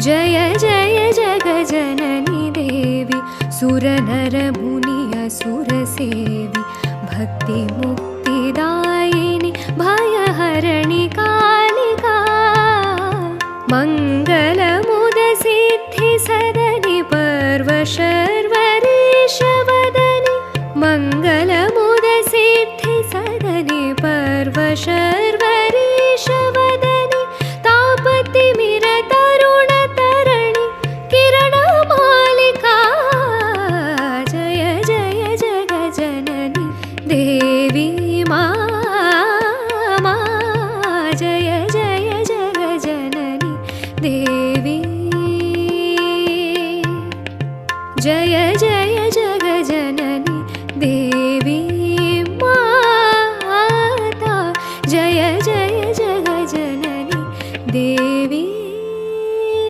जय जय जगजननी देवी सुरनरमुनि असुरसेवी भक्तिमुक्तिदायिनि भयहरणि कालिका मङ्गलमुदसिद्धिसदनि पर्वशर्वरीशवदनि मङ्गलमुदसिद्धिसदनि पर्वशर्वरीशवदनि तापतिमिरतरुणतरणि किरणमालिका जय जय जगजननि देवी मा जय जय जगजननि देवी जय जय